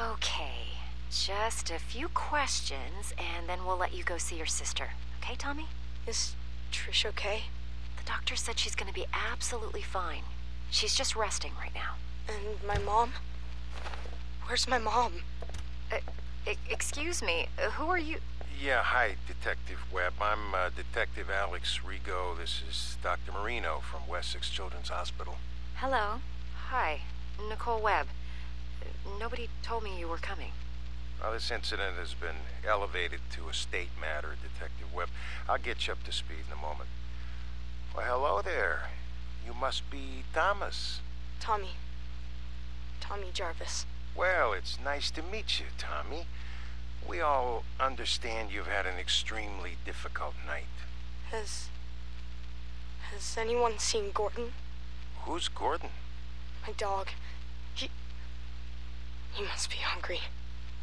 Okay, just a few questions, and then we'll let you go see your sister. Okay, Tommy? Is Trish okay? The doctor said she's gonna be absolutely fine. She's just resting right now. And my mom? Where's my mom? Excuse me, who are you? Yeah, hi, Detective Webb. I'm Detective Alex Rigo. This is Dr. Marino from Wessex Children's Hospital. Hello. Hi, Nicole Webb. Nobody told me you were coming. Well, this incident has been elevated to a state matter, Detective Webb. I'll get you up to speed in a moment. Well, hello there. You must be Thomas. Tommy Jarvis. Well, it's nice to meet you, Tommy. We all understand you've had an extremely difficult night. Has anyone seen Gordon? Who's Gordon? My dog. He must be hungry.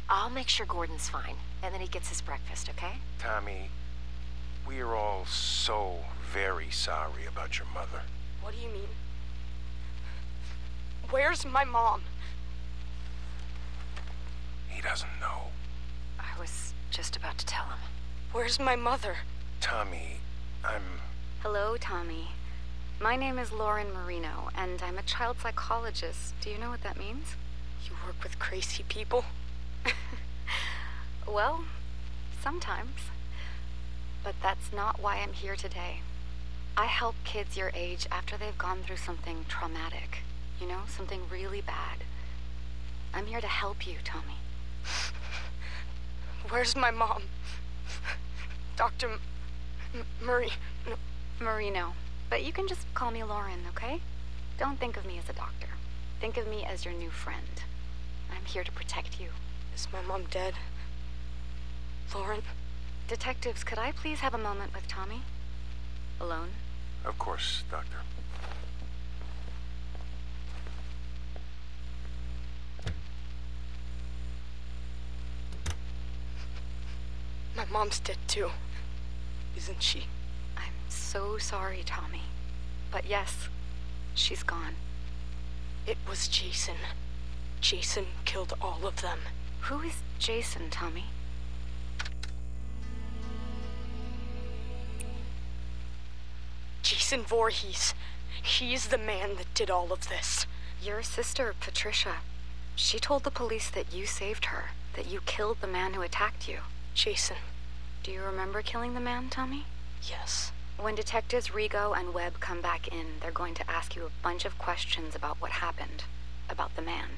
I'll make sure Gordon's fine, and then he gets his breakfast, okay? Tommy, we are all so very sorry about your mother. What do you mean? Where's my mom? He doesn't know. I was just about to tell him. Where's my mother? Tommy, Hello, Tommy. My name is Lauren Marino, and I'm a child psychologist. Do you know what that means? You work with crazy people? Well, sometimes. But that's not why I'm here today. I help kids your age after they've gone through something traumatic. You know, something really bad. I'm here to help you, Tommy. Where's my mom? Dr. Marino. But you can just call me Lauren, okay? Don't think of me as a doctor. Think of me as your new friend. I'm here to protect you. Is my mom dead? Lauren? Detectives, could I please have a moment with Tommy? Alone? of course, Doctor. My mom's dead too, isn't she? I'm so sorry, Tommy. But yes, she's gone. It was Jason. Jason killed all of them. Who is Jason, Tommy? Jason Voorhees. He's the man that did all of this. Your sister, Patricia. She told the police that you saved her, that you killed the man who attacked you. Jason. Do you remember killing the man, Tommy? Yes. When detectives Rigo and Webb come back in, they're going to ask you a bunch of questions about what happened, about the man.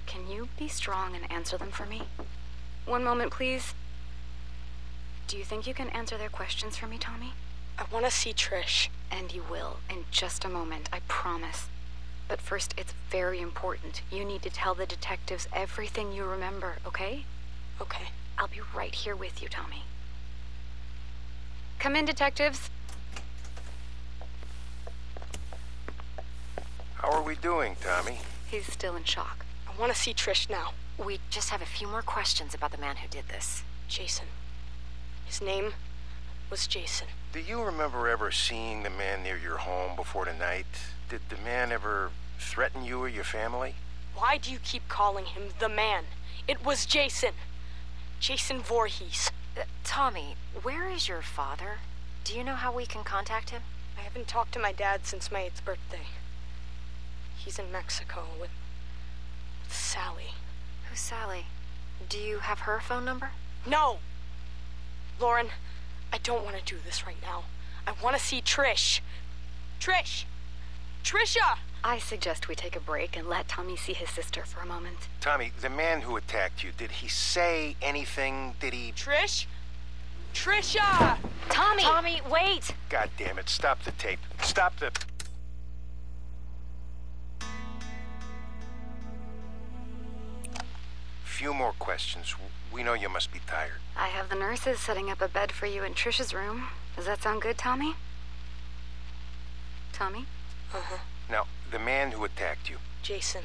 Can you be strong and answer them for me? One moment, please. Do you think you can answer their questions for me, Tommy? I want to see Trish. And you will, in just a moment, I promise. But first, it's very important. You need to tell the detectives everything you remember, okay? Okay. I'll be right here with you, Tommy. Come in, detectives. How are we doing, Tommy? He's still in shock. I want to see Trish now. We just have a few more questions about the man who did this. Jason. His name was Jason. Do you remember ever seeing the man near your home before the night? Did the man ever threaten you or your family? Why do you keep calling him the man? It was Jason. Jason Voorhees. Tommy, where is your father? Do you know how we can contact him? I haven't talked to my dad since my 8th birthday. He's in Mexico with Sally. Who's Sally? Do you have her phone number? No! Lauren, I don't want to do this right now. I want to see Trish. Trish! Trisha! I suggest we take a break and let Tommy see his sister for a moment. Tommy, the man who attacked you, did he say anything? Did he... Trish? Trisha! Tommy! Tommy, wait! God damn it, stop the tape. Stop the... Few more questions. We know you must be tired. I have the nurses setting up a bed for you in Trisha's room. Does that sound good, Tommy? Tommy? Uh-huh. Now, the man who attacked you. Jason.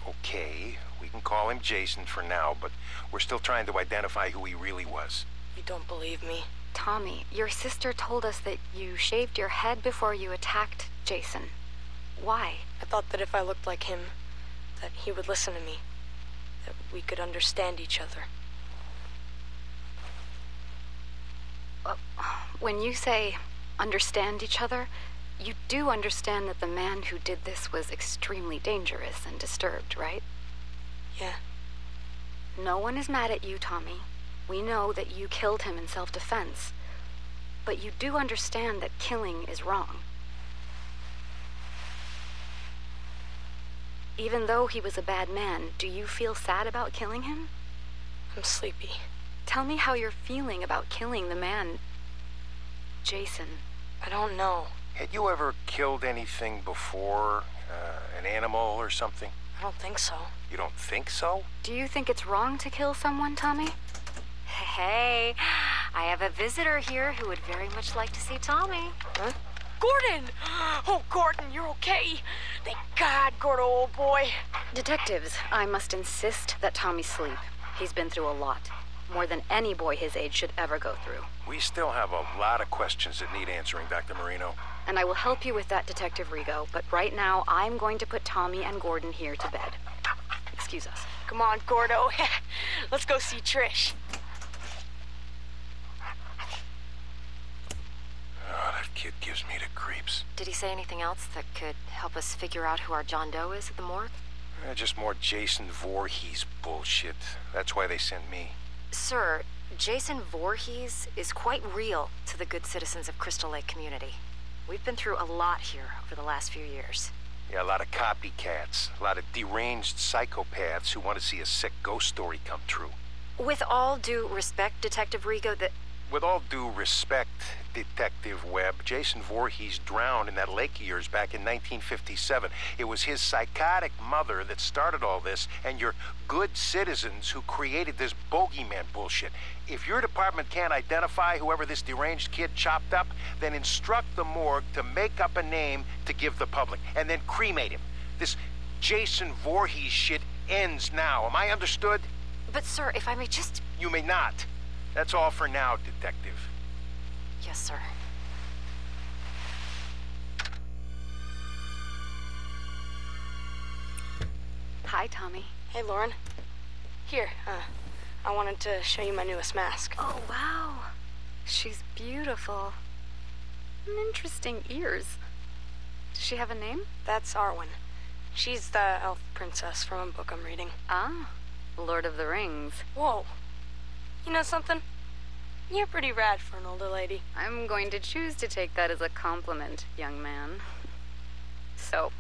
Okay, we can call him Jason for now, but we're still trying to identify who he really was. You don't believe me? Tommy, your sister told us that you shaved your head before you attacked Jason. Why? I thought that if I looked like him, that he would listen to me. that we could understand each other. When you say understand each other, you do understand that the man who did this was extremely dangerous and disturbed, right? Yeah. No one is mad at you, Tommy. We know that you killed him in self-defense. But you do understand that killing is wrong. Even though he was a bad man, do you feel sad about killing him? I'm sleepy. Tell me how you're feeling about killing the man, Jason. I don't know. Had you ever killed anything before? An animal or something? I don't think so. You don't think so? Do you think it's wrong to kill someone, Tommy? Hey, I have a visitor here who would very much like to see Tommy. Huh? Gordon! Oh, Gordon, you're okay. Thank God, Gordo, old boy. Detectives, I must insist that Tommy sleep. He's been through a lot. More than any boy his age should ever go through. We still have a lot of questions that need answering, Dr. Marino. And I will help you with that, Detective Rigo, but right now I'm going to put Tommy and Gordon here to bed. Excuse us. Come on, Gordo. Let's go see Trish. Oh, that kid gives me the creeps. Did he say anything else that could help us figure out who our John Doe is at the morgue? Just more Jason Voorhees bullshit. That's why they sent me. Sir, Jason Voorhees is quite real to the good citizens of Crystal Lake community. We've been through a lot here over the last few years. Yeah, a lot of copycats. A lot of deranged psychopaths who want to see a sick ghost story come true. With all due respect, Detective Rigo, With all due respect, Detective Webb, Jason Voorhees drowned in that lake of yours back in 1957. It was his psychotic mother that started all this, and your good citizens who created this bogeyman bullshit. If your department can't identify whoever this deranged kid chopped up, then instruct the morgue to make up a name to give the public, and then cremate him. This Jason Voorhees shit ends now. Am I understood? But sir, if I may just... You may not. That's all for now, Detective. Yes, sir. Hi, Tommy. Hey, Lauren. Here, I wanted to show you my newest mask. Oh, wow. She's beautiful. Interesting ears. Does she have a name? That's Arwen. She's the elf princess from a book I'm reading. Ah, Lord of the Rings. Whoa. You know something? You're pretty rad for an older lady. I'm going to choose to take that as a compliment, young man. So,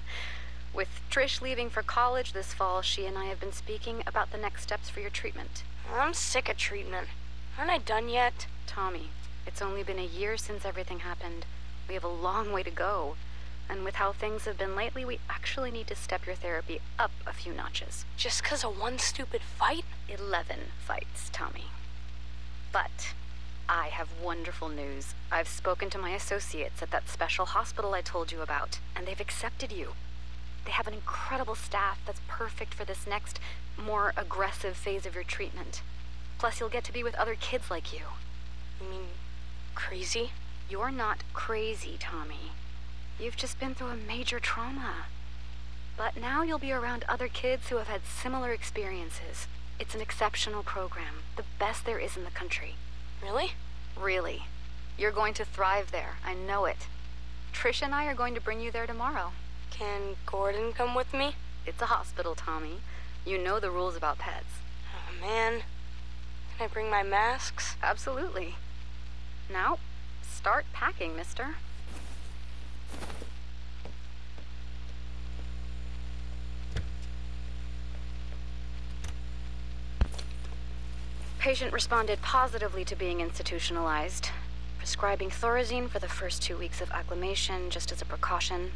with Trish leaving for college this fall, she and I have been speaking about the next steps for your treatment. I'm sick of treatment. Aren't I done yet? Tommy, it's only been a year since everything happened. We have a long way to go. And with how things have been lately, we actually need to step your therapy up a few notches. Just 'cause of one stupid fight? 11 fights, Tommy. But I have wonderful news. I've spoken to my associates at that special hospital I told you about, and they've accepted you. They have an incredible staff that's perfect for this next, more aggressive phase of your treatment. Plus, you'll get to be with other kids like you. You mean crazy? You're not crazy, Tommy. You've just been through a major trauma. But now you'll be around other kids who have had similar experiences. It's an exceptional program, the best there is in the country. Really? Really. You're going to thrive there, I know it. Trish and I are going to bring you there tomorrow. Can Gordon come with me? It's a hospital, Tommy. You know the rules about pets. Oh, man. Can I bring my masks? Absolutely. Now, start packing, mister. Patient responded positively to being institutionalized, prescribing Thorazine for the first 2 weeks of acclimation just as a precaution.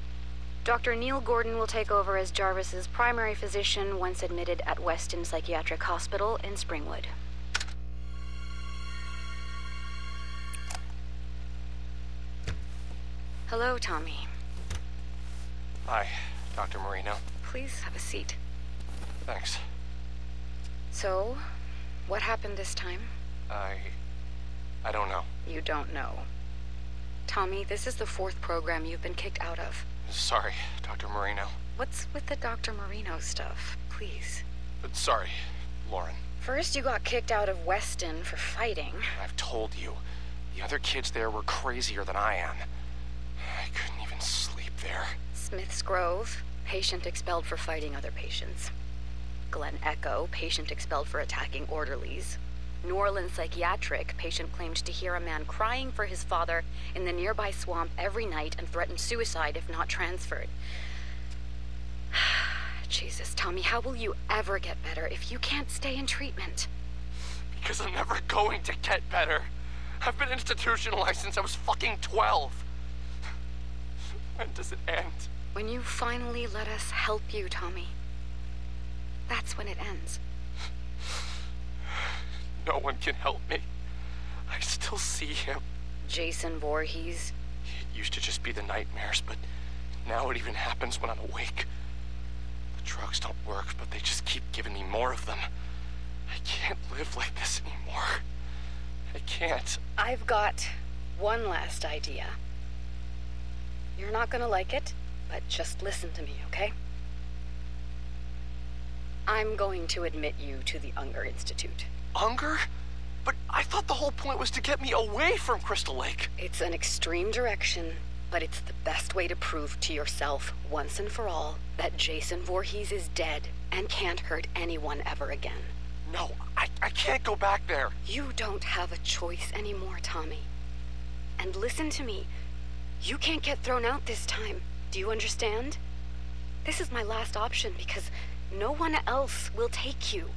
Dr. Neil Gordon will take over as Jarvis's primary physician once admitted at Weston Psychiatric Hospital in Springwood. Hello, Tommy. Hi, Dr. Marino. Please have a seat. Thanks. So, what happened this time? I don't know. You don't know. Tommy, this is the 4th program you've been kicked out of. Sorry, Dr. Marino. What's with the Dr. Marino stuff? Please. Sorry, Lauren. First, you got kicked out of Weston for fighting. I've told you, the other kids there were crazier than I am. I couldn't even sleep there. Smith's Grove, patient expelled for fighting other patients. Glen Echo, patient expelled for attacking orderlies. New Orleans Psychiatric, patient claimed to hear a man crying for his father in the nearby swamp every night and threatened suicide if not transferred. Jesus, Tommy, how will you ever get better if you can't stay in treatment? Because I'm never going to get better. I've been institutionalized since I was fucking 12. When does it end? When you finally let us help you, Tommy. That's when it ends. No one can help me. I still see him. Jason Voorhees. It used to just be the nightmares, but now it even happens when I'm awake. The drugs don't work, but they just keep giving me more of them. I can't live like this anymore. I can't. I've got one last idea. You're not gonna like it, but just listen to me, okay? I'm going to admit you to the Unger Institute. Unger? But I thought the whole point was to get me away from Crystal Lake. It's an extreme direction, but it's the best way to prove to yourself, once and for all, that Jason Voorhees is dead and can't hurt anyone ever again. No, I can't go back there. You don't have a choice anymore, Tommy. And listen to me. You can't get thrown out this time. Do you understand? This is my last option because no one else will take you.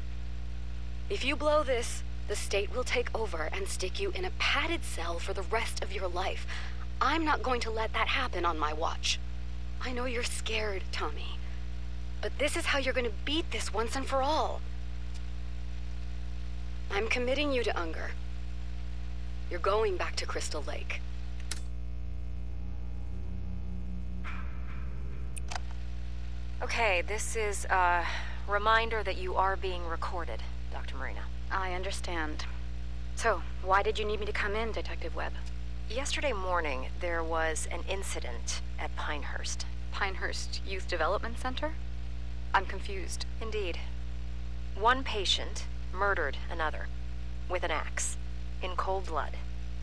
If you blow this, the state will take over and stick you in a padded cell for the rest of your life. I'm not going to let that happen on my watch. I know you're scared, Tommy. But this is how you're going to beat this once and for all. I'm committing you to Unger. You're going back to Crystal Lake. Okay, this is a reminder that you are being recorded, Dr. Marino. I understand. So, why did you need me to come in, Detective Webb? Yesterday morning, there was an incident at Pinehurst. Pinehurst Youth Development Center? I'm confused. Indeed. One patient murdered another with an axe in cold blood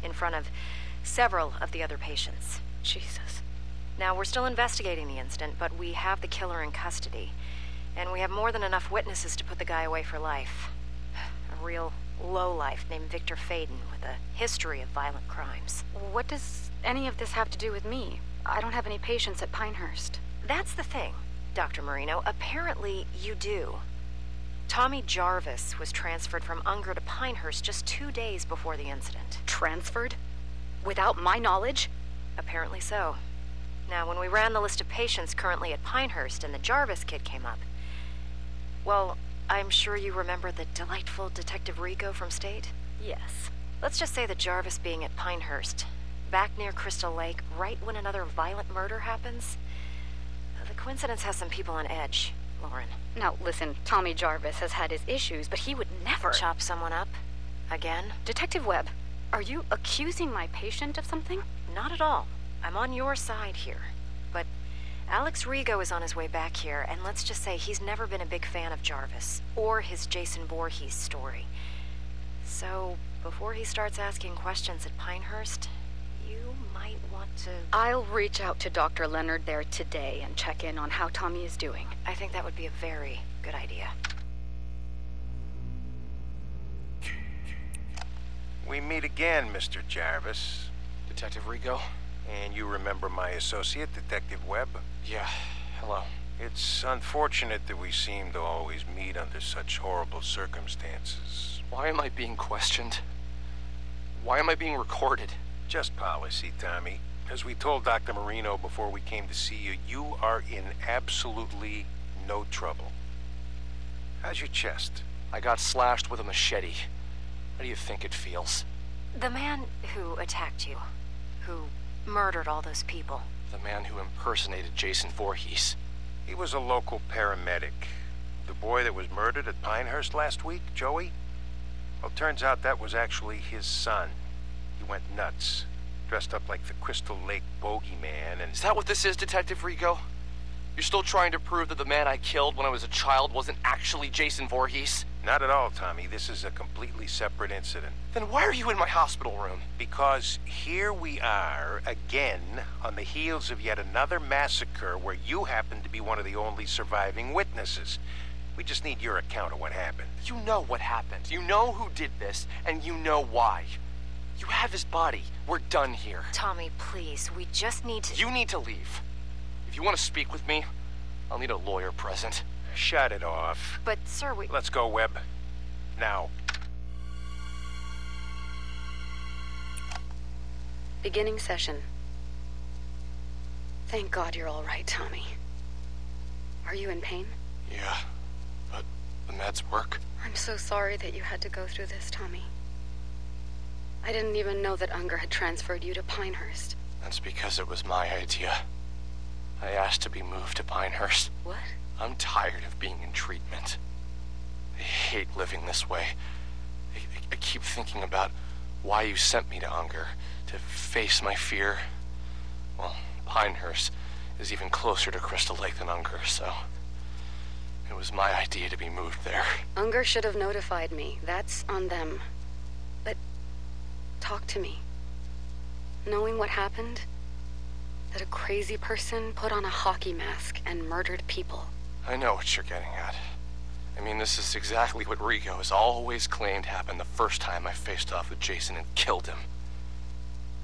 in front of several of the other patients. Jesus. Now, we're still investigating the incident, but we have the killer in custody. And we have more than enough witnesses to put the guy away for life. A real lowlife named Victor Faden with a history of violent crimes. What does any of this have to do with me? I don't have any patients at Pinehurst. That's the thing, Dr. Marino. Apparently, you do. Tommy Jarvis was transferred from Unger to Pinehurst just 2 days before the incident. Transferred? Without my knowledge? Apparently so. Now, when we ran the list of patients currently at Pinehurst and the Jarvis kid came up, well, I'm sure you remember the delightful Detective Rico from State? Yes. Let's just say that Jarvis being at Pinehurst, back near Crystal Lake, right when another violent murder happens. The coincidence has some people on edge, Lauren. Now, listen, Tommy Jarvis has had his issues, but he would never... Chop someone up? Again? Detective Webb, are you accusing my patient of something? Not at all. I'm on your side here. But Alex Rigo is on his way back here, and let's just say he's never been a big fan of Jarvis, or his Jason Voorhees story. So, before he starts asking questions at Pinehurst, you might want to... I'll reach out to Dr. Leonard there today and check in on how Tommy is doing. I think that would be a very good idea. We meet again, Mr. Jarvis. Detective Rico? And you remember my associate, Detective Webb? Yeah, hello. It's unfortunate that we seem to always meet under such horrible circumstances. Why am I being questioned? Why am I being recorded? Just policy, Tommy. As we told Dr. Marino before we came to see you, you are in absolutely no trouble. How's your chest? I got slashed with a machete. How do you think it feels? The man who attacked you, who murdered all those people. The man who impersonated Jason Voorhees. He was a local paramedic. The boy that was murdered at Pinehurst last week, Joey? Well, turns out that was actually his son. He went nuts, dressed up like the Crystal Lake bogeyman, and... Is that what this is, Detective Rico? You're still trying to prove that the man I killed when I was a child wasn't actually Jason Voorhees? Not at all, Tommy. This is a completely separate incident. Then why are you in my hospital room? Because here we are, again, on the heels of yet another massacre where you happen to be one of the only surviving witnesses. We just need your account of what happened. You know what happened. You know who did this, and you know why. You have his body. We're done here. Tommy, please, we just need to... You need to leave. If you want to speak with me, I'll need a lawyer present. Shut it off. But, sir, we... Let's go, Webb. Now. Beginning session. Thank God you're all right, Tommy. Are you in pain? Yeah, but the meds work. I'm so sorry that you had to go through this, Tommy. I didn't even know that Unger had transferred you to Pinehurst. That's because it was my idea. I asked to be moved to Pinehurst. What? I'm tired of being in treatment. I hate living this way. I keep thinking about why you sent me to Unger, to face my fear. Well, Pinehurst is even closer to Crystal Lake than Unger, so... It was my idea to be moved there. Unger should have notified me. That's on them. But... talk to me. Knowing what happened... that a crazy person put on a hockey mask and murdered people. I know what you're getting at. I mean, this is exactly what Rigo has always claimed happened the first time I faced off with Jason and killed him.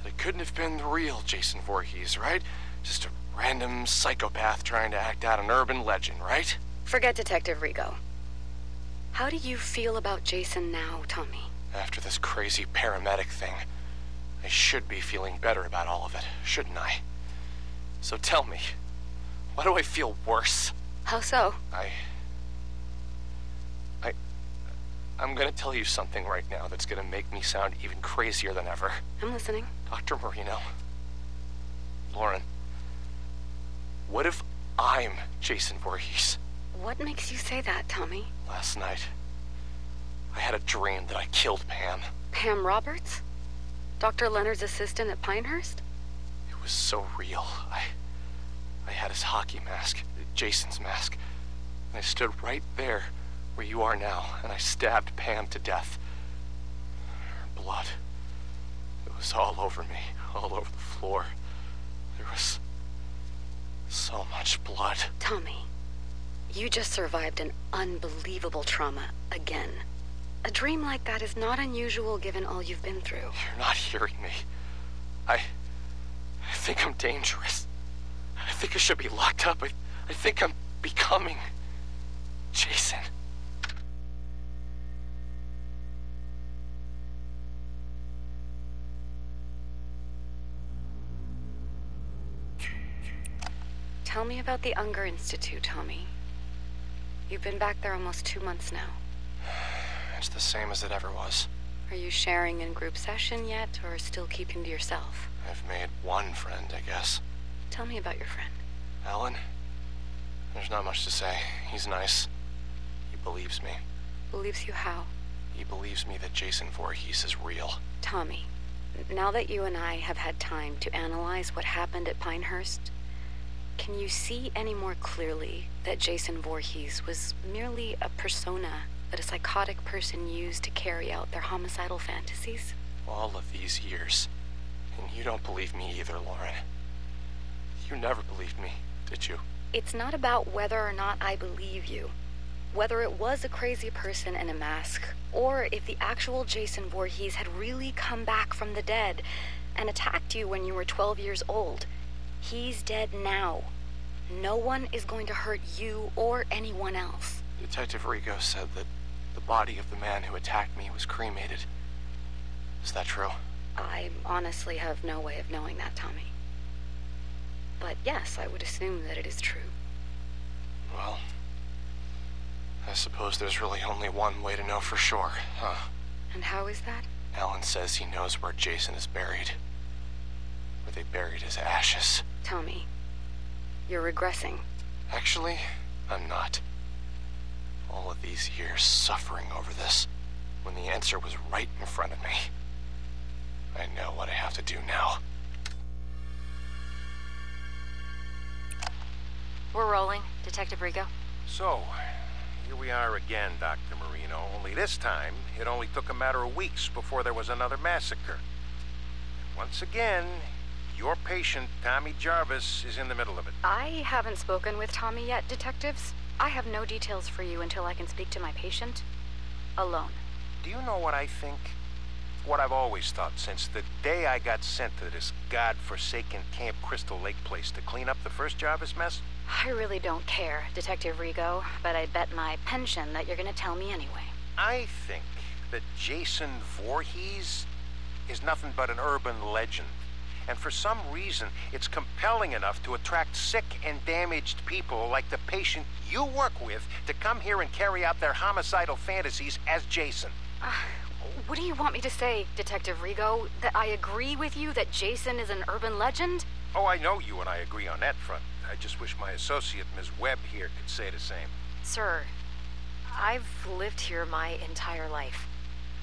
That it couldn't have been the real Jason Voorhees, right? Just a random psychopath trying to act out an urban legend, right? Forget Detective Rigo. How do you feel about Jason now, Tommy? After this crazy paramedic thing, I should be feeling better about all of it, shouldn't I? So tell me, why do I feel worse? How so? I'm gonna tell you something right now that's gonna make me sound even crazier than ever. I'm listening. Dr. Marino. Lauren. What if I'm Jason Voorhees? What makes you say that, Tommy? Last night, I had a dream that I killed Pam. Pam Roberts? Dr. Leonard's assistant at Pinehurst? It was so real. I had his hockey mask, Jason's mask, and I stood right there where you are now, and I stabbed Pam to death. Her blood, it was all over me, all over the floor. There was so much blood. Tommy, you just survived an unbelievable trauma again. A dream like that is not unusual given all you've been through. You're not hearing me. I think I'm dangerous. I think I should be locked up. I think I'm becoming Jason. Tell me about the Unger Institute, Tommy. You've been back there almost 2 months now. It's the same as it ever was. Are you sharing in group session yet, or still keeping to yourself? I've made one friend, I guess. Tell me about your friend. Alan? There's not much to say. He's nice. He believes me. Believes you how? He believes me that Jason Voorhees is real. Tommy, now that you and I have had time to analyze what happened at Pinehurst, can you see any more clearly that Jason Voorhees was merely a persona that a psychotic person used to carry out their homicidal fantasies? All of these years. And you don't believe me either, Lauren. You never believed me, did you? It's not about whether or not I believe you. Whether it was a crazy person in a mask, or if the actual Jason Voorhees had really come back from the dead and attacked you when you were 12 years old. He's dead now. No one is going to hurt you or anyone else. Detective Rigo said that the body of the man who attacked me was cremated. Is that true? I honestly have no way of knowing that, Tommy. But yes, I would assume that it is true. Well, I suppose there's really only one way to know for sure, huh? And how is that? Alan says he knows where Jason is buried. Where they buried his ashes. Tommy, you're regressing. Actually, I'm not. All of these years suffering over this, when the answer was right in front of me. I know what I have to do now. We're rolling, Detective Rigo. So, here we are again, Dr. Marino. Only this time, it only took a matter of weeks before there was another massacre. Once again, your patient, Tommy Jarvis, is in the middle of it. I haven't spoken with Tommy yet, detectives. I have no details for you until I can speak to my patient alone. Do you know what I think? What I've always thought since the day I got sent to this godforsaken Camp Crystal Lake place to clean up the first Jarvis mess? I really don't care, Detective Rigo, but I bet my pension that you're gonna tell me anyway. I think that Jason Voorhees is nothing but an urban legend. And for some reason, it's compelling enough to attract sick and damaged people like the patient you work with to come here and carry out their homicidal fantasies as Jason. What do you want me to say, Detective Rigo? That I agree with you that Jason is an urban legend? Oh, I know you and I agree on that front. I just wish my associate, Ms. Webb, here could say the same. Sir, I've lived here my entire life.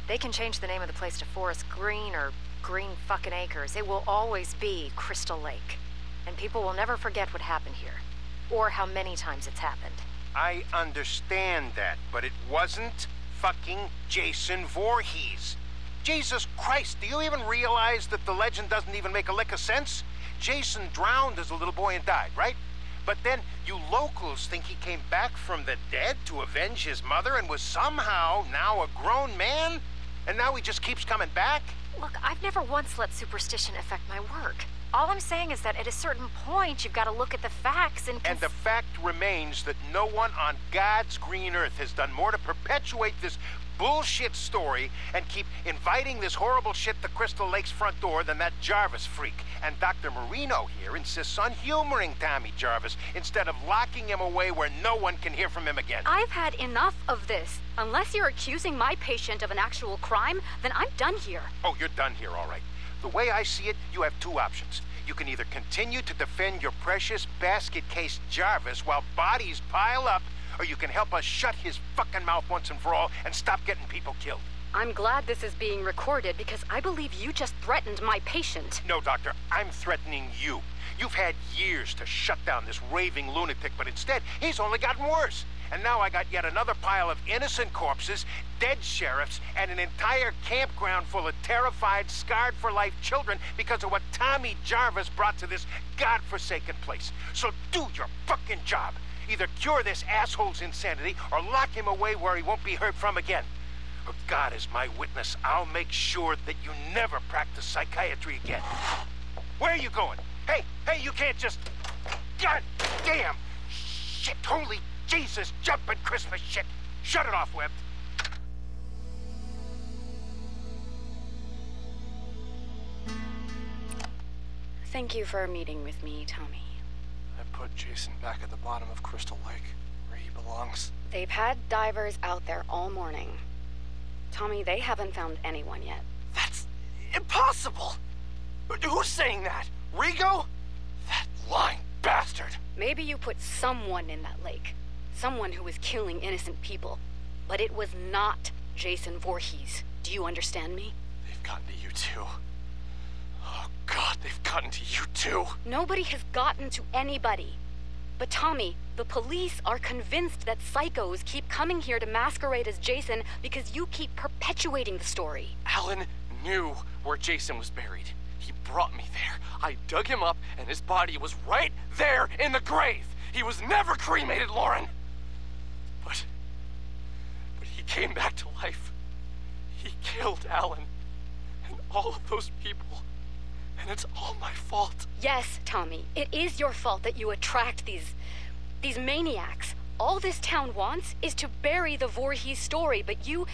They can change the name of the place to Forest Green or Green fucking Acres. It will always be Crystal Lake. And people will never forget what happened here. Or how many times it's happened. I understand that, but it wasn't fucking Jason Voorhees. Jesus Christ, do you even realize that the legend doesn't even make a lick of sense? Jason drowned as a little boy and died, right? But then you locals think he came back from the dead to avenge his mother and was somehow now a grown man? And now he just keeps coming back? Look, I've never once let superstition affect my work. All I'm saying is that at a certain point, you've got to look at the facts and... And the fact remains that no one on God's green earth has done more to perpetuate this bullshit story and keep inviting this horrible shit to Crystal Lake's front door than that Jarvis freak. And Dr. Marino here insists on humoring Tommy Jarvis instead of locking him away where no one can hear from him again. I've had enough of this. Unless you're accusing my patient of an actual crime, then I'm done here. Oh, you're done here, all right. The way I see it, you have two options. You can either continue to defend your precious basket case Jarvis while bodies pile up, or you can help us shut his fucking mouth once and for all and stop getting people killed. I'm glad this is being recorded because I believe you just threatened my patient. No, Doctor, I'm threatening you. You've had years to shut down this raving lunatic, but instead, he's only gotten worse. And now I got yet another pile of innocent corpses, dead sheriffs, and an entire campground full of terrified, scarred-for-life children because of what Tommy Jarvis brought to this godforsaken place. So do your fucking job. Either cure this asshole's insanity or lock him away where he won't be heard from again. Or God is my witness, I'll make sure that you never practice psychiatry again. Where are you going? Hey, you can't just... God damn! Shit, holy Jesus, jumping Christmas shit! Shut it off, Webb. Thank you for meeting with me, Tommy. I put Jason back at the bottom of Crystal Lake, where he belongs. They've had divers out there all morning. Tommy, they haven't found anyone yet. That's impossible! Who's saying that? Rigo? That lying bastard! Maybe you put someone in that lake. Someone who was killing innocent people. But it was not Jason Voorhees. Do you understand me? They've gotten to you too. Oh God, they've gotten to you too. Nobody has gotten to anybody. But Tommy, the police are convinced that psychos keep coming here to masquerade as Jason because you keep perpetuating the story. Alan knew where Jason was buried. He brought me there. I dug him up, and his body was right there in the grave. He was never cremated, Lauren. But he came back to life. He killed Alan and all of those people. And it's all my fault. Yes, Tommy, it is your fault that you attract these maniacs. All this town wants is to bury the Voorhees story, but you,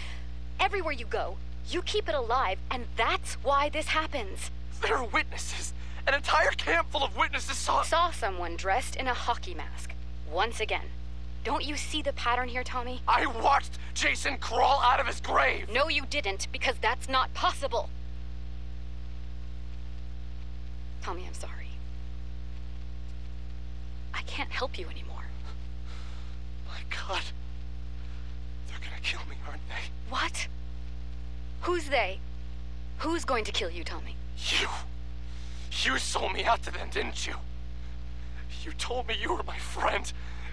everywhere you go, you keep it alive, and that's why this happens. There are witnesses. An entire camp full of witnesses saw someone dressed in a hockey mask. Once again. Don't you see the pattern here, Tommy? I watched Jason crawl out of his grave! No, you didn't, because that's not possible. Tommy, I'm sorry. I can't help you anymore. My God. They're gonna kill me, aren't they? What? Who's they? Who's going to kill you, Tommy? You. You sold me out to them, didn't you? You told me you were my friend,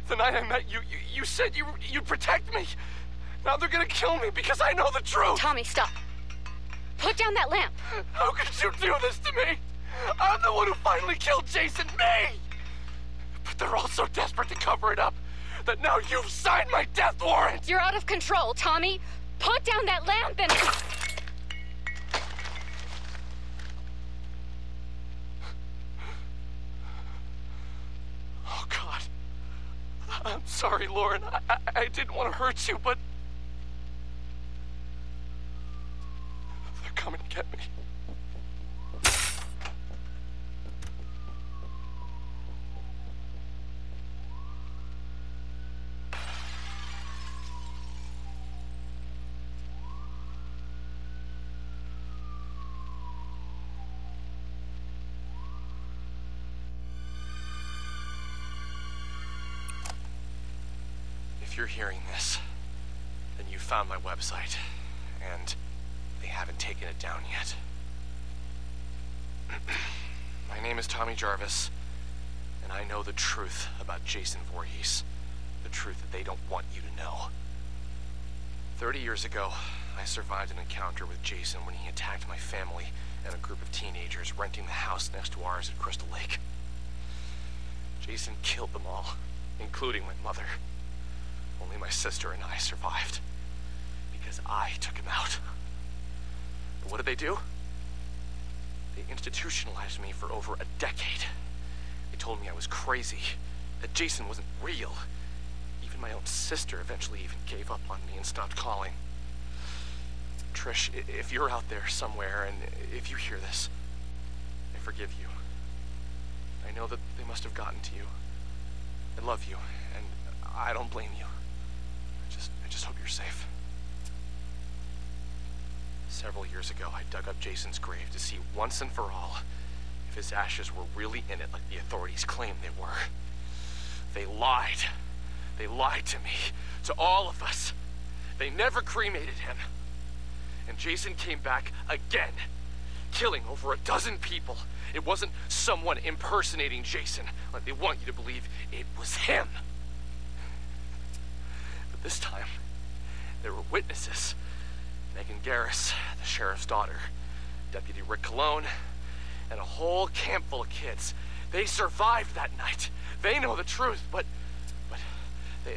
The night I met you, you said you'd protect me. Now they're gonna kill me because I know the truth. Tommy, stop. Put down that lamp. How could you do this to me? I'm the one who finally killed Jason, me! But they're all so desperate to cover it up that now you've signed my death warrant! You're out of control, Tommy. Put down that lamp and... Oh, God. I'm sorry, Lauren. I didn't want to hurt you, but... they're coming to get me. If you're hearing this, then you found my website, and they haven't taken it down yet. My name is Tommy Jarvis, and I know the truth about Jason Voorhees. The truth that they don't want you to know. 30 years ago, I survived an encounter with Jason when he attacked my family and a group of teenagers renting the house next to ours at Crystal Lake. Jason killed them all, including my mother. Only my sister and I survived, because I took him out. But what did they do? They institutionalized me for over a decade. They told me I was crazy, that Jason wasn't real. Even my own sister eventually even gave up on me and stopped calling. Trish, if you're out there somewhere, and if you hear this, I forgive you. I know that they must have gotten to you. I love you, and I don't blame you. I just hope you're safe. Several years ago, I dug up Jason's grave to see once and for all if his ashes were really in it like the authorities claimed they were. They lied. They lied to me, to all of us. They never cremated him. And Jason came back again, killing over a dozen people. It wasn't someone impersonating Jason like they want you to believe. It was him. But this time, there were witnesses. Megan Garris, the sheriff's daughter, Deputy Rick Cologne, and a whole camp full of kids. They survived that night. They know the truth, but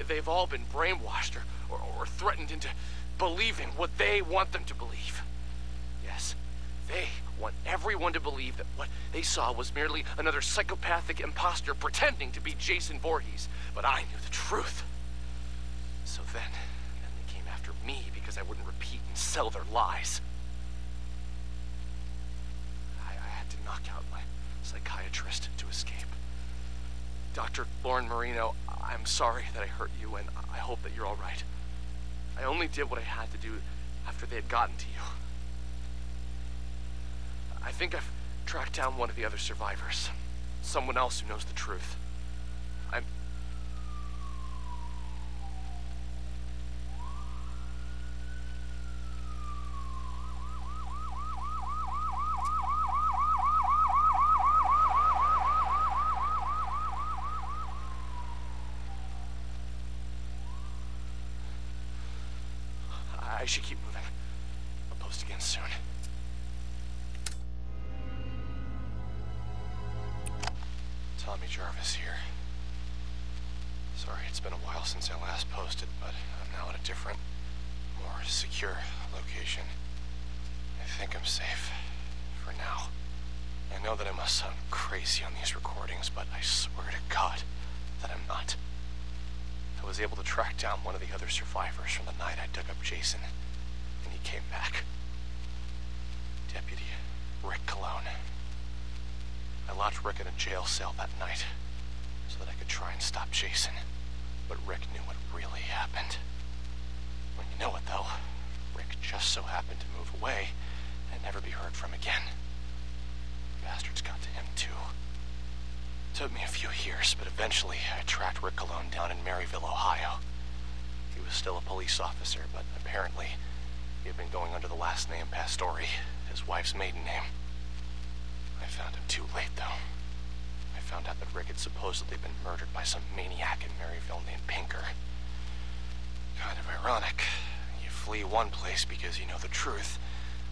they've all been brainwashed or threatened into believing what they want them to believe. Yes, they want everyone to believe that what they saw was merely another psychopathic imposter pretending to be Jason Voorhees. But I knew the truth. So then they came after me because I wouldn't repeat and sell their lies. I had to knock out my psychiatrist to escape. Dr. Lauren Marino, I'm sorry that I hurt you, and I hope that you're all right. I only did what I had to do after they had gotten to you. I think I've tracked down one of the other survivors. Someone else who knows the truth. I should keep moving. I'll post again soon. Tommy Jarvis here. Sorry, it's been a while since I last posted, but I'm now at a different, more secure location. I think I'm safe. For now. I know that I must sound crazy on these recordings, but I swear to God that I'm not. I was able to track down one of the other survivors from the night I dug up Jason, and he came back. Deputy Rick Cologne. I locked Rick in a jail cell that night so that I could try and stop Jason, but Rick knew what really happened. When you know it, though, Rick just so happened to move away and never be heard from again. Bastards got to him, too. Took me a few years, but eventually I tracked Rick Cologne down in Maryville, Ohio. He was still a police officer, but apparently he had been going under the last name Pastore, his wife's maiden name. I found him too late, though. I found out that Rick had supposedly been murdered by some maniac in Maryville named Pinker. Kind of ironic. You flee one place because you know the truth,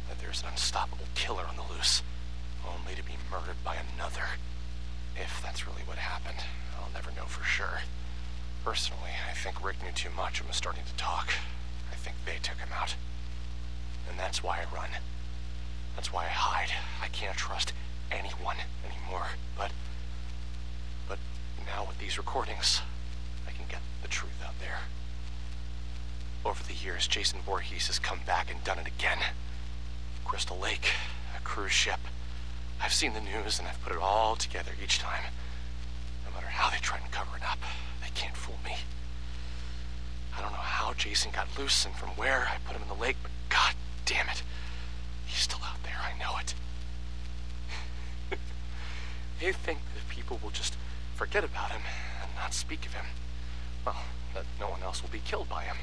that there's an unstoppable killer on the loose, only to be murdered by another. If that's really what happened, I'll never know for sure. Personally, I think Rick knew too much and was starting to talk. I think they took him out. And that's why I run. That's why I hide. I can't trust anyone anymore. But now with these recordings, I can get the truth out there. Over the years, Jason Voorhees has come back and done it again. Crystal Lake, a cruise ship. I've seen the news and I've put it all together each time. No matter how they try and cover it up, they can't fool me. I don't know how Jason got loose and from where I put him in the lake, but god damn it. He's still out there, I know it. They think that people will just forget about him and not speak of him. Well, that no one else will be killed by him.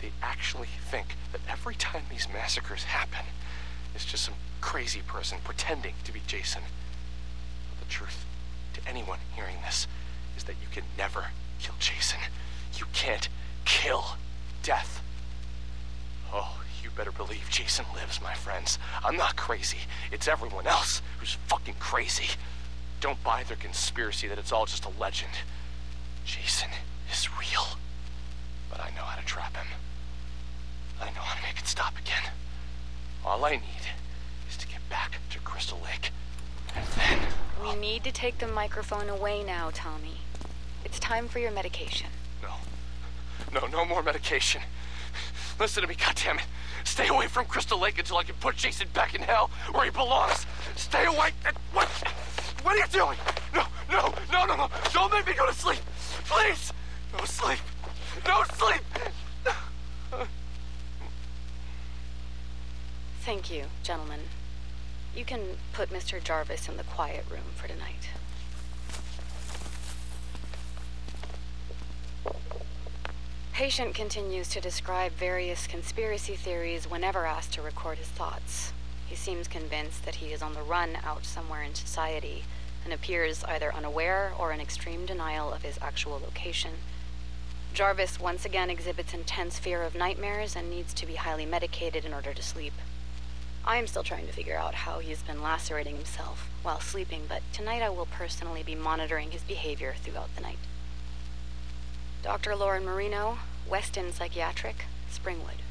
They actually think that every time these massacres happen, it's just some crazy person pretending to be Jason. But the truth, to anyone hearing this, is that you can never kill Jason. You can't kill death. Oh, you better believe Jason lives, my friends. I'm not crazy. It's everyone else who's fucking crazy. Don't buy their conspiracy that it's all just a legend. Jason is real. But I know how to trap him. I know how to make it stop again. All I need is to get back to Crystal Lake. And then... We need to take the microphone away now, Tommy. It's time for your medication. No more medication. Listen to me, goddammit. Stay away from Crystal Lake until I can put Jason back in hell where he belongs. Stay away. What are you doing? No. Don't make me go to sleep. Please. No sleep. No sleep. Thank you, gentlemen. You can put Mr. Jarvis in the quiet room for tonight. Patient continues to describe various conspiracy theories whenever asked to record his thoughts. He seems convinced that he is on the run out somewhere in society and appears either unaware or in extreme denial of his actual location. Jarvis once again exhibits intense fear of nightmares and needs to be highly medicated in order to sleep. I am still trying to figure out how he's been lacerating himself while sleeping, but tonight I will personally be monitoring his behavior throughout the night. Dr. Lauren Marino, Weston Psychiatric, Springwood.